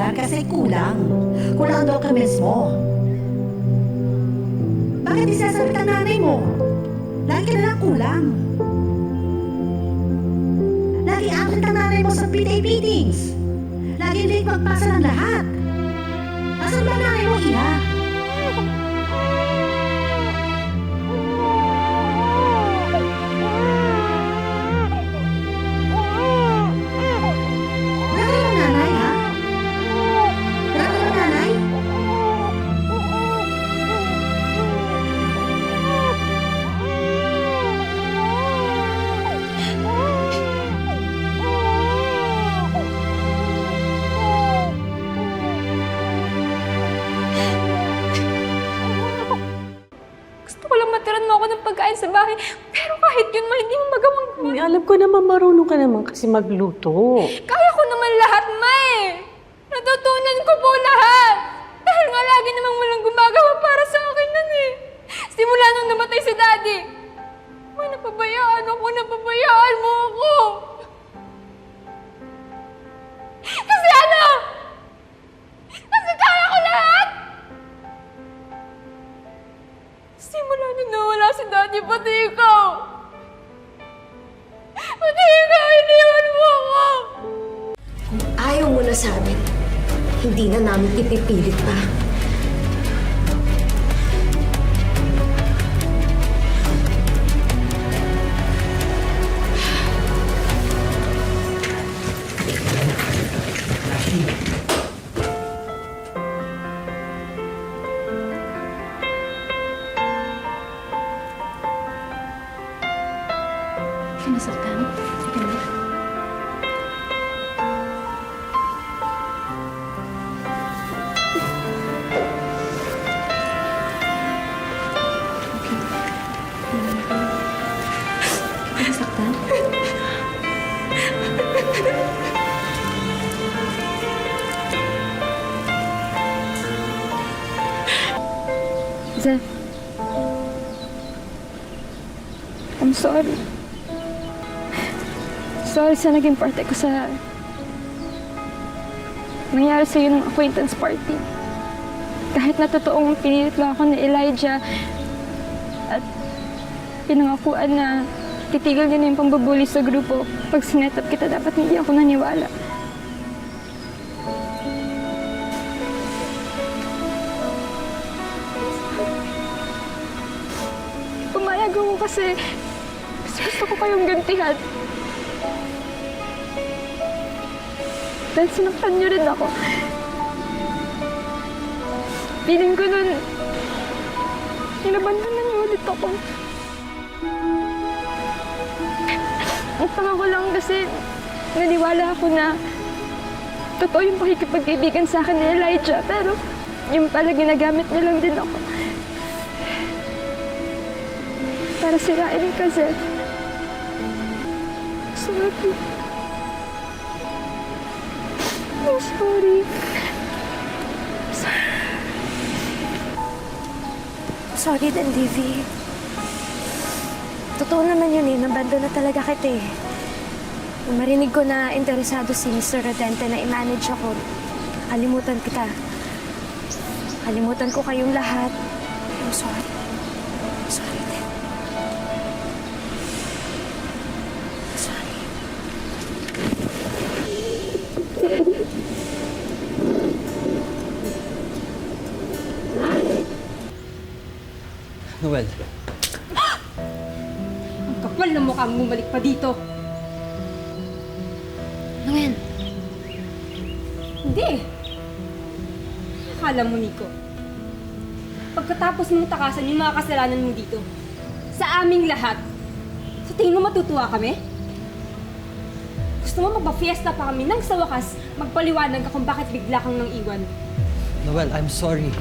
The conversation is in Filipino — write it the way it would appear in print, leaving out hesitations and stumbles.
lugar kasi kulang. Kulang ang documents mo. Bakit di sasabit ang nanay mo? Lagi ka na lang kulang. Lagi absent ang nanay mo sa PTA meetings. Lagi late magpasa ng lahat. Asan ba nanay mo, Iha? Wala ka ng nanay, ha? Wala ka ng nanay? Gusto ko lang matiran mo ako ng pagkain sa bahay. Pero kahit yun, hindi mo magawang gawin. May alam ko naman marunong ka naman kasi magluto. Kaya ko naman lahat, ma eh. Natutunan ko po lahat. Dahil nga lagi namang walang gumagawa para sa akin nun eh. Simula nung namatay si Daddy. May napabayaan ako, napabayaan mo ako. Kasi ano? Kasi kaya ko lahat. Simula nung nawala si Daddy, pati ikaw. Pati ikaw, iniwan mo ako. Kung ayaw mo na sa amin, hindi na namin ipipilit pa. Sinasaktan? Sige na. Sinasaktan? Zef. I'm sorry. Sorry sa naging parte ko sa nangyari sa'yo ng acquaintance party. Kahit na totoong pinilit lang ako ni Elijah at pinangakuan na titigil niya na yung pambubuli sa grupo. Pag sinetap kita, dapat hindi ako naniwala. Pumayag ako kasi gusto ko kayong gantihan. Dahil sinaktan niyo rin ako. Feeling ko nun, inabandanan niyo ulit ako. Ang tanga ko lang kasi naniwala ako na totoo yung pakikipag-ibigan sa akin ni Elijah. Pero yung pala ginagamit niya lang din ako. Para sirain ka, Zef. Sorry. I'm sorry. Sorry din, Divy. Totoo naman yun eh, nabando na talaga kita eh. Nung marinig ko na interesado si Mr. Rodente na i-manage ako, kalimutan kita. Kalimutan ko kayong lahat. I'm sorry. I'm sorry din. Sorry. Noel, Ang kapal na mukha mong bumalik pa dito. Noel, Hindi. Akala mo, Nico. Pagkatapos mong takasan yung mga kasalanan mo dito, sa aming lahat, sa tingin mo matutuwa kami? Gusto mo magpa-fiesta pa kami nang sa wakas, magpaliwanag ka kung bakit bigla kang nang iwan. Noel, I'm sorry.